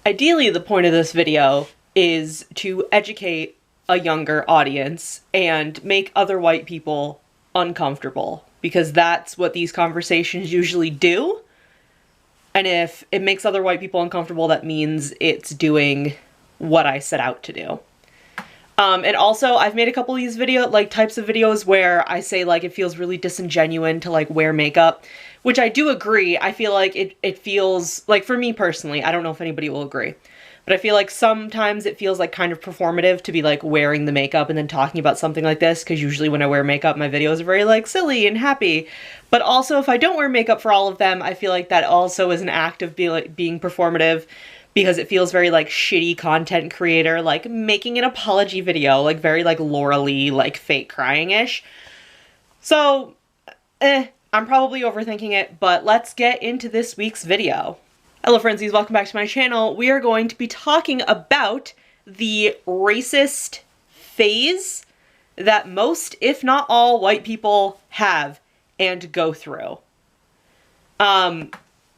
Ideally, the point of this video is to educate a younger audience and make other white people uncomfortable, because that's what these conversations usually do. And if it makes other white people uncomfortable, that means it's doing what I set out to do. And also, I've made a couple of these types of videos where I say, like, it feels really disingenuous to, like, wear makeup, which I do agree. I feel like it feels, like, for me personally, I don't know if anybody will agree, but I feel like sometimes it feels, like, kind of performative to be, like, wearing the makeup and then talking about something like this, because usually when I wear makeup, my videos are very, like, silly and happy. But also, if I don't wear makeup for all of them, I feel like that also is an act of being performative, because it feels very, like, shitty content creator, like, making an apology video, like, very, like, Laura-ly, like, fake crying-ish. So, I'm probably overthinking it, but let's get into this week's video. Hello, Friendzies, welcome back to my channel. We are going to be talking about the racist phase that most, if not all, white people have and go through.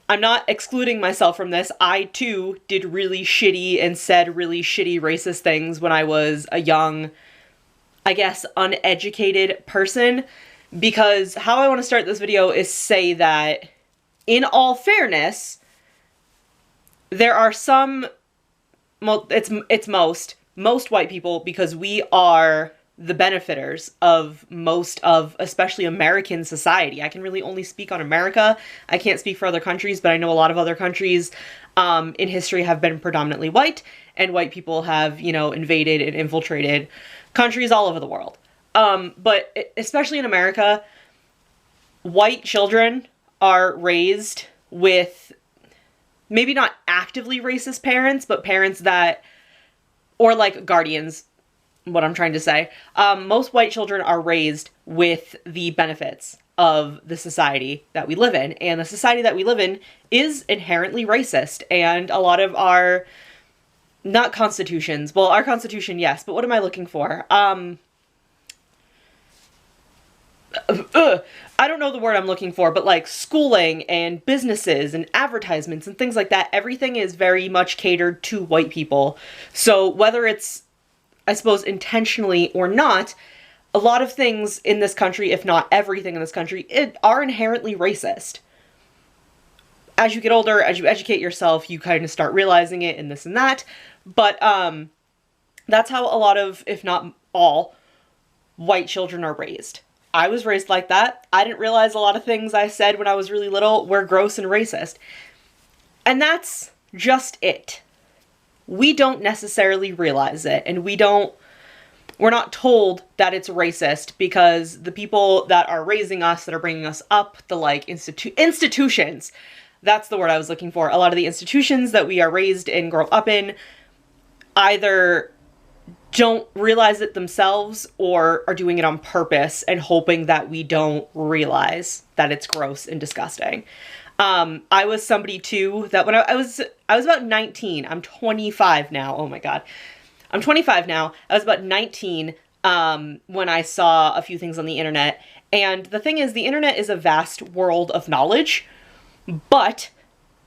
I'm not excluding myself from this. I, too, did really shitty and said really shitty racist things when I was a young, I guess, uneducated person. Because how I want to start this video is say that, in all fairness, there are some, well, it's most white people, because we are the benefiters of most of, especially American society. I can really only speak on America. I can't speak for other countries, but I know a lot of other countries in history have been predominantly white, and white people have, you know, invaded and infiltrated countries all over the world. But especially in America, white children are raised with maybe not actively racist parents, but parents that, or like guardians, what I'm trying to say. Most white children are raised with the benefits of the society that we live in. And the society that we live in is inherently racist. And a lot of our, not constitutions, well, our constitution, yes, but what am I looking for? I don't know the word I'm looking for, but like schooling and businesses and advertisements and things like that, everything is very much catered to white people. So whether it's, I suppose, intentionally or not, a lot of things in this country, if not everything in this country, are inherently racist. As you get older, as you educate yourself, you kind of start realizing it and this and that. But that's how a lot of, if not all, white children are raised. I was raised like that. I didn't realize a lot of things I said when I was really little were gross and racist. And that's just it. We don't necessarily realize it, and we're not told that it's racist, because the people that are raising us, that are bringing us up, the like institutions, that's the word I was looking for. A lot of the institutions that we are raised and grow up in either don't realize it themselves or are doing it on purpose and hoping that we don't realize that it's gross and disgusting. I was somebody too that when I was about 19, I'm 25 now. Oh my God. I'm 25 now. I was about 19, when I saw a few things on the internet. And the thing is, the internet is a vast world of knowledge, but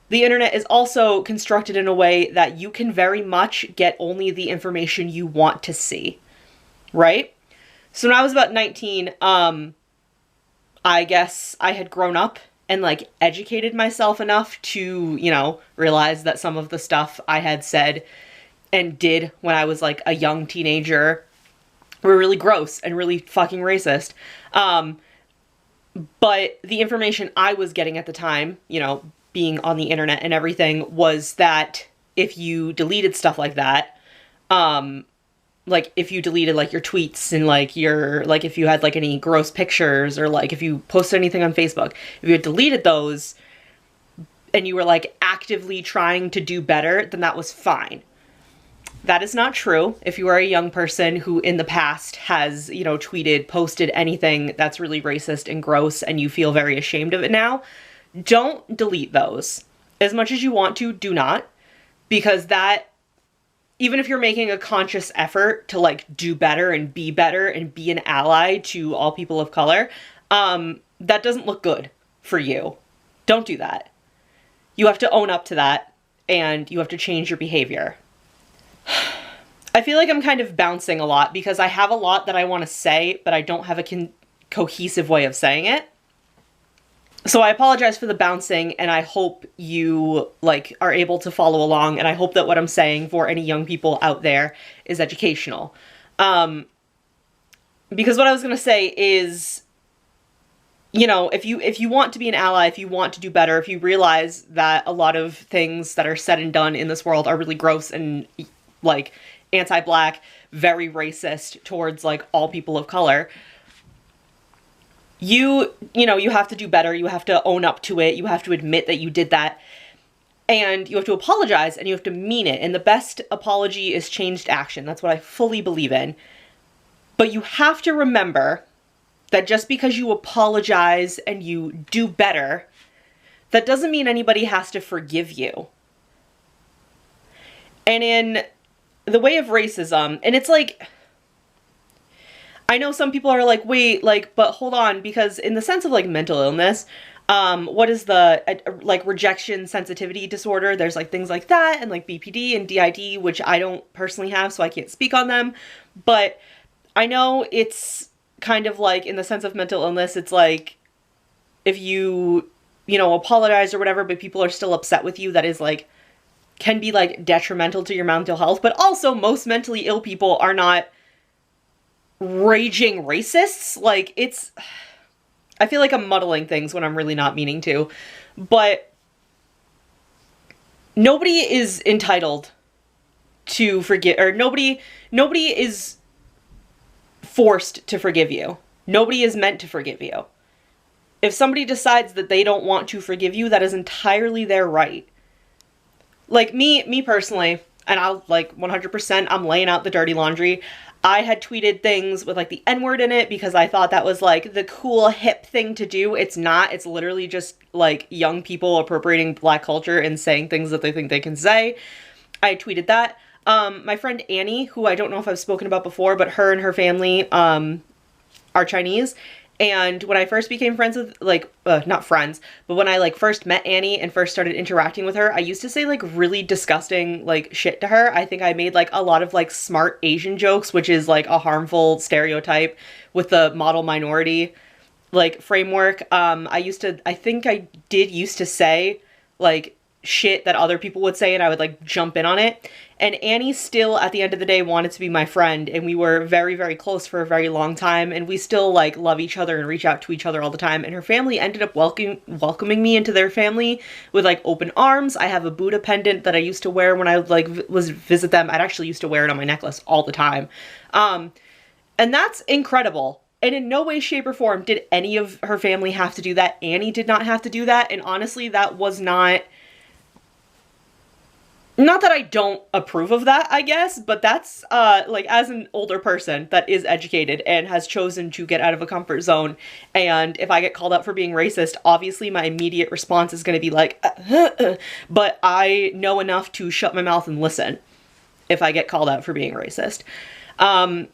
the internet is also constructed in a way that you can very much get only the information you want to see, right? So when I was about 19, I guess I had grown up and like educated myself enough to, you know, realize that some of the stuff I had said and did when I was like a young teenager were really gross and really fucking racist. But the information I was getting at the time, you know, being on the internet and everything, was that if you deleted stuff like that, like if you deleted like your tweets and like your, like if you had like any gross pictures, or like if you posted anything on Facebook, if you had deleted those and you were like actively trying to do better, then that was fine. That is not true. If you are a young person who in the past has, you know, tweeted, posted anything that's really racist and gross and you feel very ashamed of it now, don't delete those. As much as you want to, do not. Because that, even if you're making a conscious effort to like do better and be an ally to all people of color, that doesn't look good for you. Don't do that. You have to own up to that and you have to change your behavior. I feel like I'm kind of bouncing a lot because I have a lot that I want to say, but I don't have a cohesive way of saying it. So I apologize for the bouncing, and I hope you like are able to follow along, and I hope that what I'm saying for any young people out there is educational. Because what I was going to say is, you know, if you want to be an ally, if you want to do better, if you realize that a lot of things that are said and done in this world are really gross and like anti-black, very racist towards like all people of color, you know, you have to do better. You have to own up to it. You have to admit that you did that. And you have to apologize, and you have to mean it. And the best apology is changed action. That's what I fully believe in. But you have to remember that just because you apologize and you do better, that doesn't mean anybody has to forgive you. And in the way of racism, and it's like, I know some people are like, wait, like, but hold on, because in the sense of like mental illness, what is the, like rejection sensitivity disorder? There's like things like that, and like BPD and DID, which I don't personally have, so I can't speak on them. But I know it's kind of like in the sense of mental illness, it's like if you know, apologize or whatever, but people are still upset with you, that is like, can be like detrimental to your mental health. But also most mentally ill people are not raging racists. Like it's, I feel like I'm muddling things when I'm really not meaning to, but nobody is entitled to forgive, or nobody is forced to forgive you. Nobody is meant to forgive you. If somebody decides that they don't want to forgive you, that is entirely their right. Like me personally, and I'll like 100%, I'm laying out the dirty laundry. I had tweeted things with like the N-word in it because I thought that was like the cool hip thing to do. It's not. It's literally just like young people appropriating Black culture and saying things that they think they can say. I tweeted that. My friend Annie, who I don't know if I've spoken about before, but her and her family are Chinese. And when I first became friends with, like, not friends, but when I, like, first met Annie and first started interacting with her, I used to say, like, really disgusting, like, shit to her. I think I made, like, a lot of, like, smart Asian jokes, which is, like, a harmful stereotype with the model minority, like, framework. I think I did used to say, like, shit that other people would say, and I would, like, jump in on it. And Annie still, at the end of the day, wanted to be my friend, and we were very, very close for a very long time, and we still, like, love each other and reach out to each other all the time, and her family ended up welcoming me into their family with, like, open arms. I have a Buddha pendant that I used to wear when I, like, was visit them. I'd actually used to wear it on my necklace all the time. And that's incredible. And in no way, shape, or form did any of her family have to do that. Annie did not have to do that, and honestly, that was not that I don't approve of that, I guess, but that's, like, as an older person that is educated and has chosen to get out of a comfort zone, and if I get called out for being racist, obviously my immediate response is going to be like, but I know enough to shut my mouth and listen if I get called out for being racist. And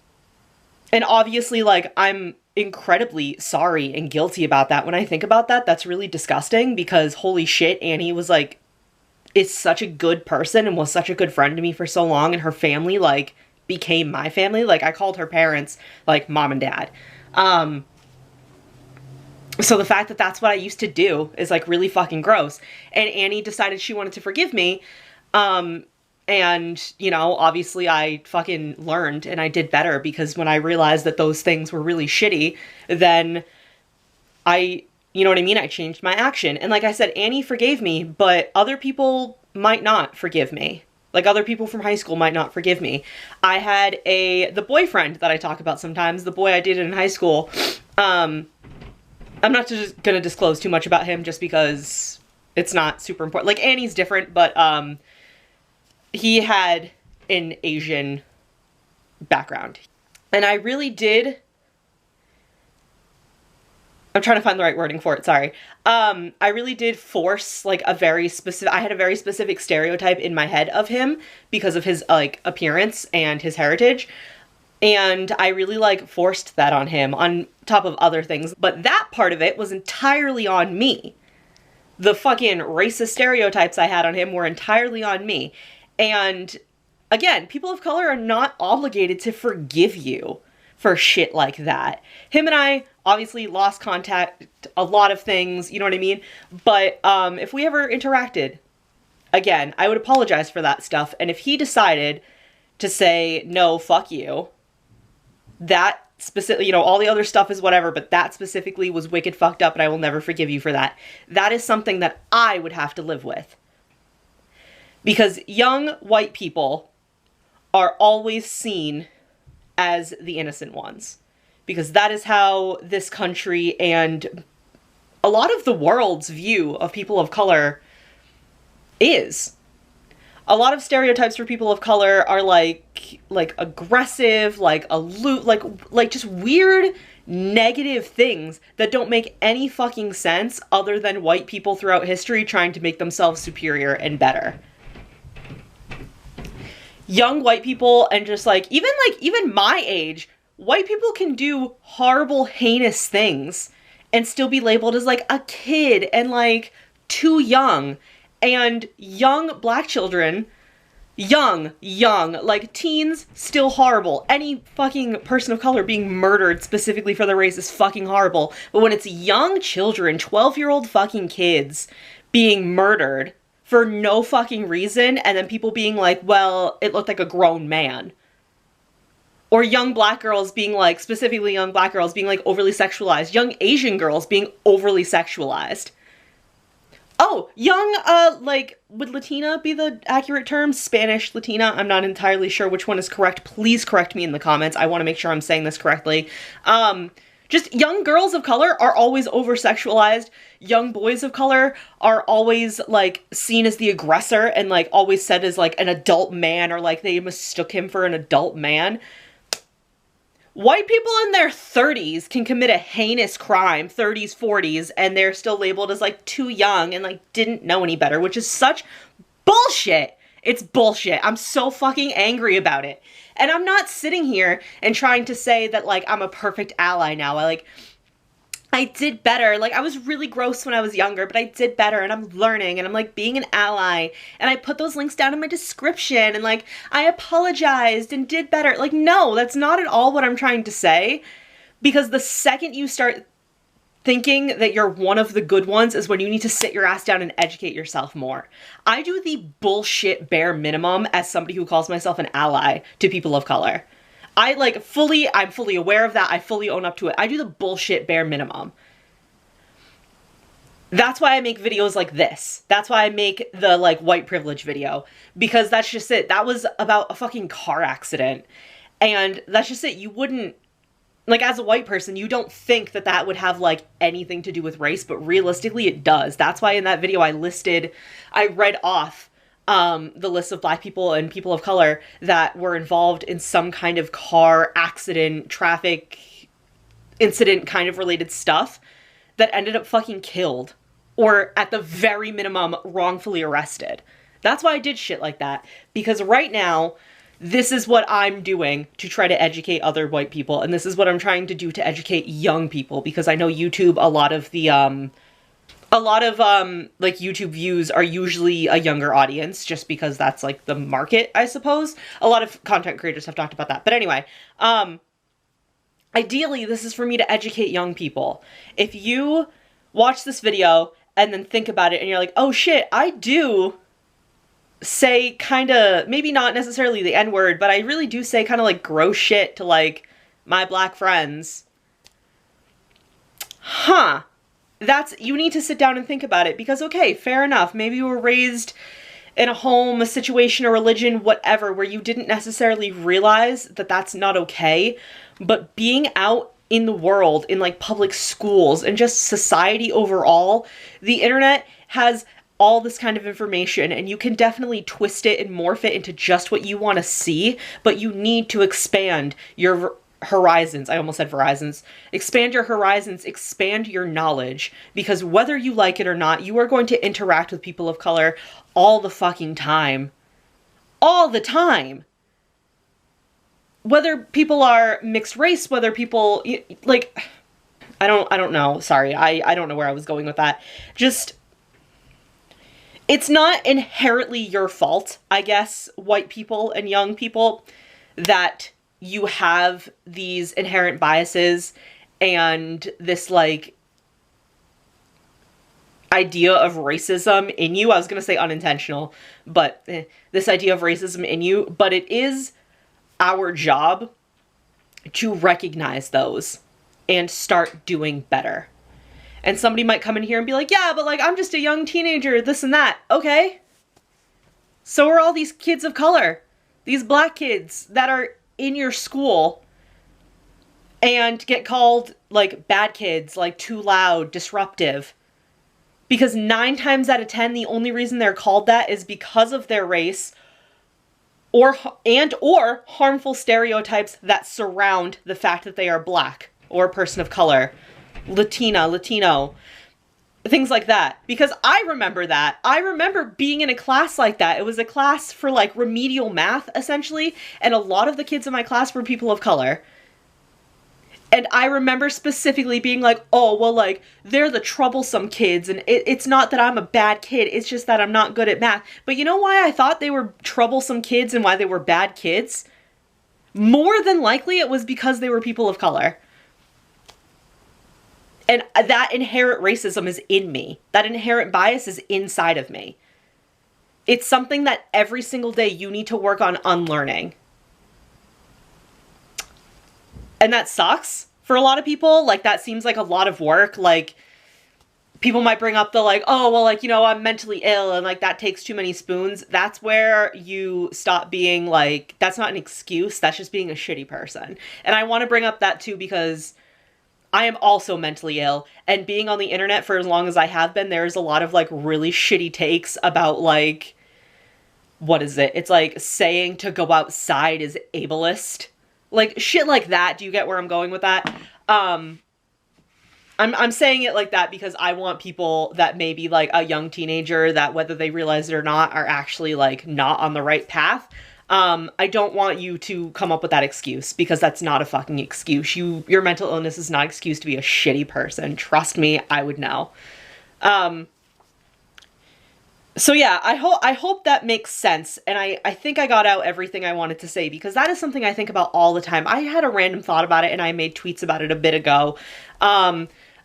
obviously, like, I'm incredibly sorry and guilty about that. When I think about that, that's really disgusting, because holy shit, Annie was, like, is such a good person and was such a good friend to me for so long, and her family, like, became my family. Like, I called her parents, like, mom and dad. So the fact that that's what I used to do is, like, really fucking gross. And Annie decided she wanted to forgive me. And, you know, obviously I fucking learned and I did better, because when I realized that those things were really shitty, then you know what I mean? I changed my action. And like I said, Annie forgave me, but other people might not forgive me. Like, other people from high school might not forgive me. I had the boyfriend that I talk about sometimes, the boy I dated in high school. I'm not just gonna disclose too much about him just because it's not super important. Like, Annie's different, but he had an Asian background. And I really did, I'm trying to find the right wording for it, sorry. I really did force, like, I had a very specific stereotype in my head of him because of his, like, appearance and his heritage. And I really, like, forced that on him on top of other things. But that part of it was entirely on me. The fucking racist stereotypes I had on him were entirely on me. And again, people of color are not obligated to forgive you for shit like that. Him and I obviously lost contact, a lot of things, you know what I mean? But if we ever interacted, again, I would apologize for that stuff. And if he decided to say, no, fuck you, that specific, you know, all the other stuff is whatever, but that specifically was wicked fucked up and I will never forgive you for that. That is something that I would have to live with. Because young white people are always seen as the innocent ones. Because that is how this country and a lot of the world's view of people of color is. A lot of stereotypes for people of color are like aggressive, like aloof, like just weird negative things that don't make any fucking sense other than white people throughout history trying to make themselves superior and better. Young white people and just even my age, white people can do horrible, heinous things and still be labeled as like a kid and like too young. And young black children, young, like teens, still horrible. Any fucking person of color being murdered specifically for their race is fucking horrible. But when it's young children, 12-year-old fucking kids being murdered for no fucking reason, and then people being like, well, it looked like a grown man. Or young black girls being like, specifically young black girls being like overly sexualized. Young Asian girls being overly sexualized. Oh, young, would Latina be the accurate term? Spanish Latina? I'm not entirely sure which one is correct. Please correct me in the comments. I want to make sure I'm saying this correctly. Just young girls of color are always over-sexualized. Young boys of color are always, like, seen as the aggressor and, like, always said as, like, an adult man or, like, they mistook him for an adult man. White people in their 30s can commit a heinous crime, 30s, 40s, and they're still labeled as, like, too young and, like, didn't know any better, which is such bullshit. It's bullshit. I'm so fucking angry about it. And I'm not sitting here and trying to say that, like, I'm a perfect ally now. I did better. Like, I was really gross when I was younger, but I did better, and I'm learning, and I'm, like, being an ally, and I put those links down in my description, and, like, I apologized and did better. Like, no, that's not at all what I'm trying to say, because the second you start thinking that you're one of the good ones is when you need to sit your ass down and educate yourself more. I do the bullshit bare minimum as somebody who calls myself an ally to people of color. I'm fully aware of that. I fully own up to it. I do the bullshit bare minimum. That's why I make videos like this. That's why I make the, like, white privilege video. Because that's just it. That was about a fucking car accident. And that's just it. You wouldn't, like, as a white person, you don't think that that would have, like, anything to do with race, but realistically it does. That's why in that video I read off the list of black people and people of color that were involved in some kind of car accident, traffic incident kind of related stuff that ended up fucking killed or at the very minimum wrongfully arrested. That's why I did shit like that, because right now this is what I'm doing to try to educate other white people, and this is what I'm trying to do to educate young people, because I know YouTube, a lot of like YouTube views are usually a younger audience just because that's like the market, I suppose. A lot of content creators have talked about that. But anyway, ideally this is for me to educate young people. If you watch this video and then think about it and you're like, oh shit, I do say kind of, maybe not necessarily the N-word, but I really do say kind of like gross shit to like my black friends. Huh. You need to sit down and think about it, because, okay, fair enough. Maybe you were raised in a home, a situation, a religion, whatever, where you didn't necessarily realize that that's not okay. But being out in the world, in, like, public schools, and just society overall, the internet has all this kind of information, and you can definitely twist it and morph it into just what you want to see, but you need to expand your horizons. I almost said Verizons. Expand your horizons, expand your knowledge, because whether you like it or not, you are going to interact with people of color all the fucking time. All the time. Whether people are mixed race, whether people, like, I don't know. Sorry, I don't know where I was going with that. Just, it's not inherently your fault, I guess, white people and young people, that you have these inherent biases and this, like, idea of racism in you. I was gonna say unintentional, but this idea of racism in you, but it is our job to recognize those and start doing better. And somebody might come in here and be like, yeah, but like, I'm just a young teenager, this and that. Okay. So are all these kids of color, these black kids that are in your school and get called like bad kids, like too loud, disruptive. Because 9 times out of 10, the only reason they're called that is because of their race or harmful stereotypes that surround the fact that they are black or a person of color, Latina, Latino, things like that. Because I remember that. I remember being in a class like that. It was a class for like remedial math, essentially, and a lot of the kids in my class were people of color. And I remember specifically being like, oh, well, like, they're the troublesome kids, and it's not that I'm a bad kid, it's just that I'm not good at math. But you know why I thought they were troublesome kids and why they were bad kids? More than likely, it was because they were people of color. And that inherent racism is in me. That inherent bias is inside of me. It's something that every single day you need to work on unlearning. And that sucks for a lot of people. Like, that seems like a lot of work. Like, people might bring up the like, oh, well, like, you know, I'm mentally ill and like that takes too many spoons. That's where you stop being like, that's not an excuse. That's just being a shitty person. And I want to bring up that too, because I am also mentally ill, and being on the internet for as long as I have been, there's a lot of like really shitty takes about like, what is it? It's like saying to go outside is ableist. Like, shit like that. Do you get where I'm going with that? I'm saying it like that because I want people that may be like a young teenager that, whether they realize it or not, are actually like not on the right path. I don't want you to come up with that excuse, because that's not a fucking excuse. Your mental illness is not an excuse to be a shitty person. Trust me, I would know. So yeah, I hope that makes sense, and I think I got out everything I wanted to say, because that is something I think about all the time. I had a random thought about it, and I made tweets about it a bit ago,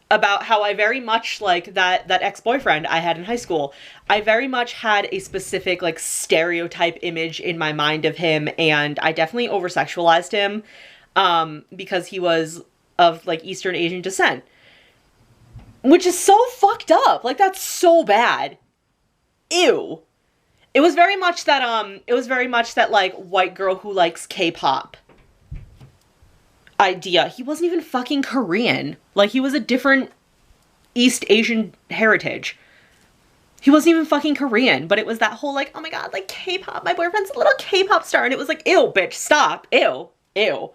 about how I very much, like, that ex-boyfriend I had in high school, I very much had a specific, like, stereotype image in my mind of him, and I definitely over-sexualized him, because he was of, like, Eastern Asian descent. Which is so fucked up. Like, that's so bad. Ew. It was very much that, like, white girl who likes K-pop idea. He wasn't even fucking Korean. Like, he was a different East Asian heritage. He wasn't even fucking Korean, but it was that whole, like, oh my god, like, K-pop, my boyfriend's a little K-pop star, and it was like, ew, bitch, stop, ew, ew.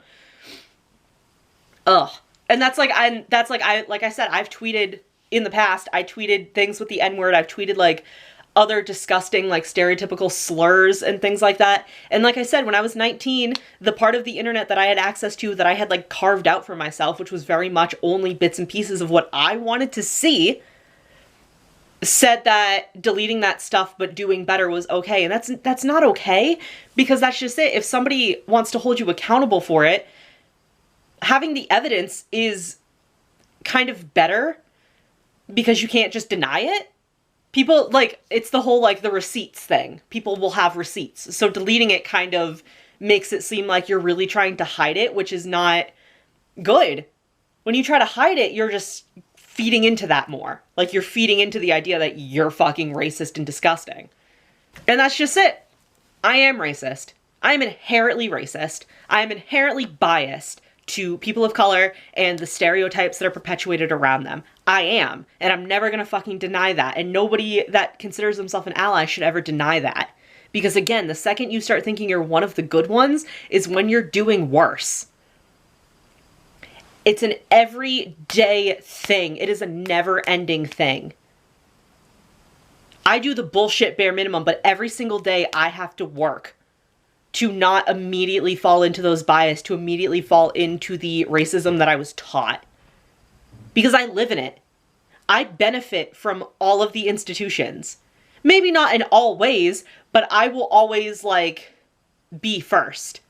Ugh. And like I said, I've tweeted in the past, I tweeted things with the N-word, I've tweeted, like, other disgusting, like, stereotypical slurs and things like that. And like I said, when I was 19, the part of the internet that I had access to, that I had, like, carved out for myself, which was very much only bits and pieces of what I wanted to see, said that deleting that stuff but doing better was okay. And that's not okay, because that's just it. If somebody wants to hold you accountable for it, having the evidence is kind of better, because you can't just deny it. People, like, it's the whole, like, the receipts thing. People will have receipts. So deleting it kind of makes it seem like you're really trying to hide it, which is not good. When you try to hide it, you're just feeding into that more. Like, you're feeding into the idea that you're fucking racist and disgusting. And that's just it. I am racist. I am inherently racist. I am inherently biased to people of color and the stereotypes that are perpetuated around them. I am. And I'm never gonna fucking deny that. And nobody that considers themselves an ally should ever deny that. Because again, the second you start thinking you're one of the good ones is when you're doing worse. It's an everyday thing. It is a never-ending thing. I do the bullshit bare minimum, but every single day I have to work to not immediately fall into those bias, to immediately fall into the racism that I was taught. Because I live in it. I benefit from all of the institutions. Maybe not in all ways, but I will always, like, be first.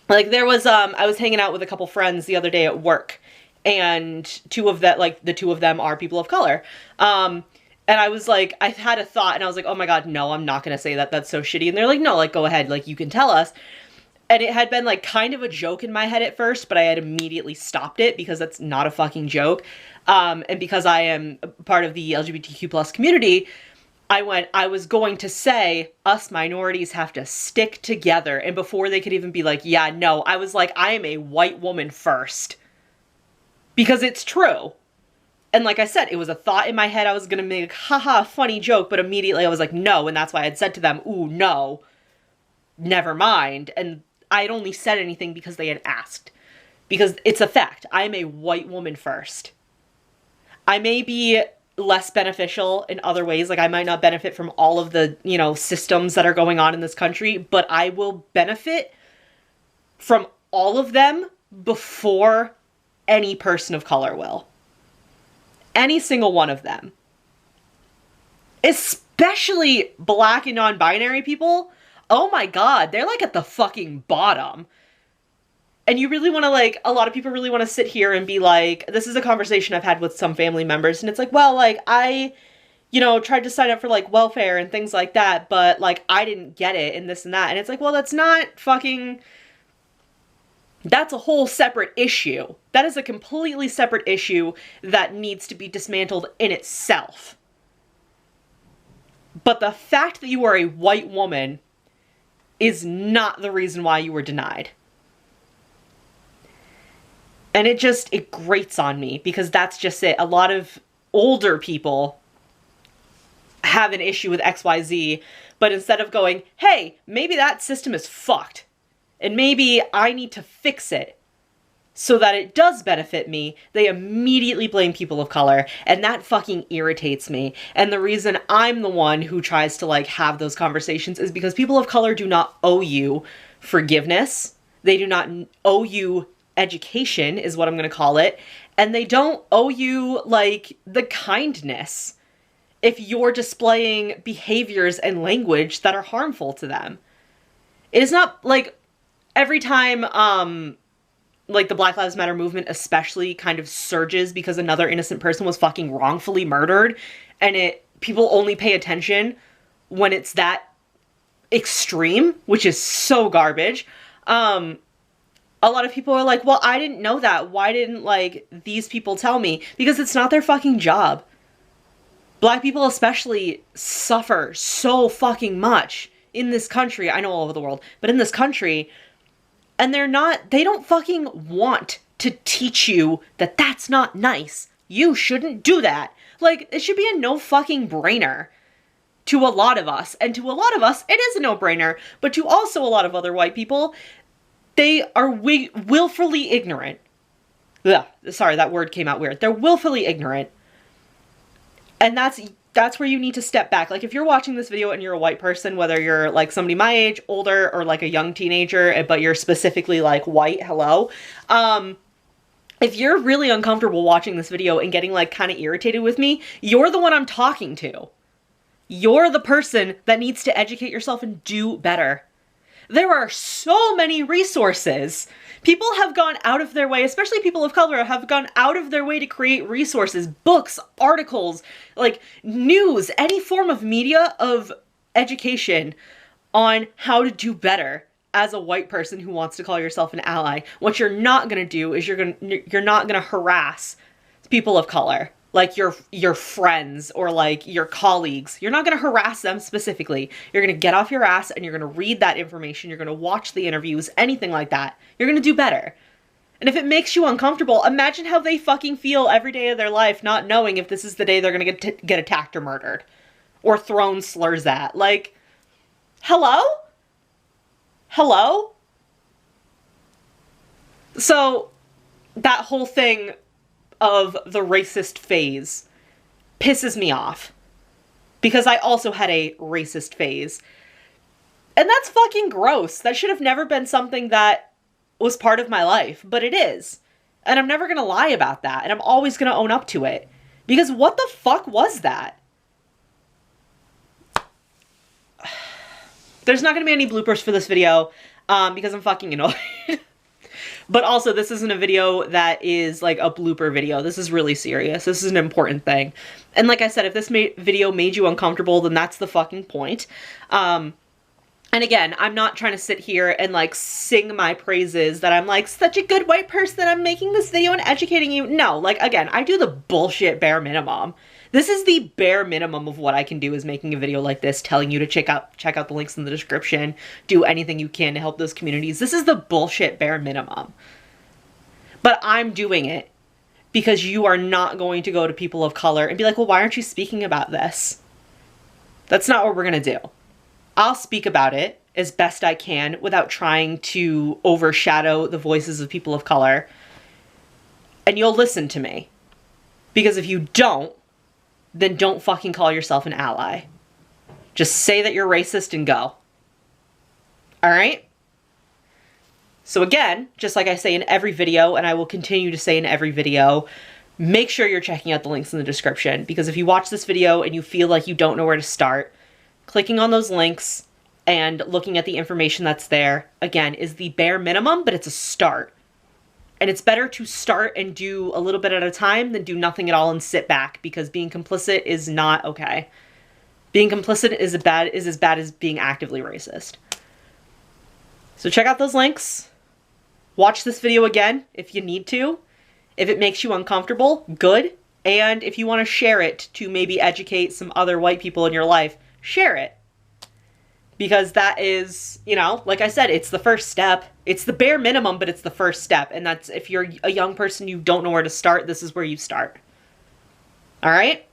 Like, there was, I was hanging out with a couple friends the other day at work, and the two of them are people of color. And I was like, I had a thought, and I was like, oh my god, no, I'm not gonna say that, that's so shitty. And they're like, no, like, go ahead, like, you can tell us. And it had been, like, kind of a joke in my head at first, but I had immediately stopped it because that's not a fucking joke. And because I am part of the LGBTQ plus community, I was going to say, us minorities have to stick together. And before they could even be like, yeah, no, I was like, I am a white woman first. Because it's true. And like I said, it was a thought in my head. I was going to make, haha, funny joke, but immediately I was like, no. And that's why I had said to them, ooh, no, never mind. And I had only said anything because they had asked. Because it's a fact. I'm a white woman first. I may be less beneficial in other ways. Like, I might not benefit from all of the, you know, systems that are going on in this country, but I will benefit from all of them before any person of color will. Any single one of them. Especially black and non-binary people. Oh my god, they're like at the fucking bottom. And you really want to, like, a lot of people really want to sit here and be like, this is a conversation I've had with some family members, and it's like, well, like, I, you know, tried to sign up for, like, welfare and things like that, but, like, I didn't get it, and this and that. And it's like, well, that's not fucking, that's a whole separate issue. That is a completely separate issue that needs to be dismantled in itself. But the fact that you are a white woman is not the reason why you were denied. And it grates on me because that's just it. A lot of older people have an issue with XYZ, but instead of going, hey, maybe that system is fucked, and maybe I need to fix it so that it does benefit me, they immediately blame people of color, and that fucking irritates me. And the reason I'm the one who tries to, like, have those conversations is because people of color do not owe you forgiveness. They do not owe you education, is what I'm going to call it. And they don't owe you, like, the kindness if you're displaying behaviors and language that are harmful to them. It is not, like, every time, like, the Black Lives Matter movement especially kind of surges because another innocent person was fucking wrongfully murdered, and people only pay attention when it's that extreme, which is so garbage. A lot of people are like, well, I didn't know that. Why didn't, like, these people tell me? Because it's not their fucking job. Black people especially suffer so fucking much in this country. I know all over the world, but in this country. And they don't fucking want to teach you that that's not nice. You shouldn't do that. Like, it should be a no fucking brainer to a lot of us. And to a lot of us, it is a no brainer. But to also a lot of other white people, they are willfully ignorant. Ugh, sorry, that word came out weird. They're willfully ignorant. And that's where you need to step back. Like, if you're watching this video and you're a white person, whether you're, like, somebody my age, older, or, like, a young teenager, but you're specifically, like, white, hello. If you're really uncomfortable watching this video and getting, like, kind of irritated with me, you're the one I'm talking to. You're the person that needs to educate yourself and do better. There are so many resources. People have gone out of their way, especially people of color, have gone out of their way to create resources, books, articles, like news, any form of media of education on how to do better as a white person who wants to call yourself an ally. What you're not going to do is you're not going to harass people of color. Like your friends or like your colleagues. You're not going to harass them specifically. You're going to get off your ass and you're going to read that information. You're going to watch the interviews, anything like that. You're going to do better. And if it makes you uncomfortable, imagine how they fucking feel every day of their life not knowing if this is the day they're going to get attacked or murdered. Or thrown slurs at. Like, hello? Hello? So, that whole thing of the racist phase pisses me off. Because I also had a racist phase. And that's fucking gross. That should have never been something that was part of my life. But it is. And I'm never gonna lie about that. And I'm always gonna own up to it. Because what the fuck was that? There's not going to be any bloopers for this video because I'm fucking annoyed. But also, this isn't a video that is like a blooper video. This is really serious. This is an important thing. And like I said, if this video made you uncomfortable, then that's the fucking point. And again, I'm not trying to sit here and like sing my praises that I'm like such a good white person that I'm making this video and educating you. No, like again, I do the bullshit bare minimum. This is the bare minimum of what I can do is making a video like this, telling you to check out the links in the description, do anything you can to help those communities. This is the bullshit bare minimum. But I'm doing it because you are not going to go to people of color and be like, well, why aren't you speaking about this? That's not what we're going to do. I'll speak about it as best I can without trying to overshadow the voices of people of color. And you'll listen to me. Because if you don't, then don't fucking call yourself an ally. Just say that you're racist and go. Alright? So again, just like I say in every video, and I will continue to say in every video, make sure you're checking out the links in the description. Because if you watch this video and you feel like you don't know where to start, clicking on those links and looking at the information that's there, again, is the bare minimum, but it's a start. And it's better to start and do a little bit at a time than do nothing at all and sit back, because being complicit is not okay. Being complicit is as bad as being actively racist. So check out those links. Watch this video again if you need to. If it makes you uncomfortable, good. And if you want to share it to maybe educate some other white people in your life, share it. Because that is, you know, like I said, it's the first step. It's the bare minimum, but it's the first step. And that's, if you're a young person, you don't know where to start, this is where you start. All right?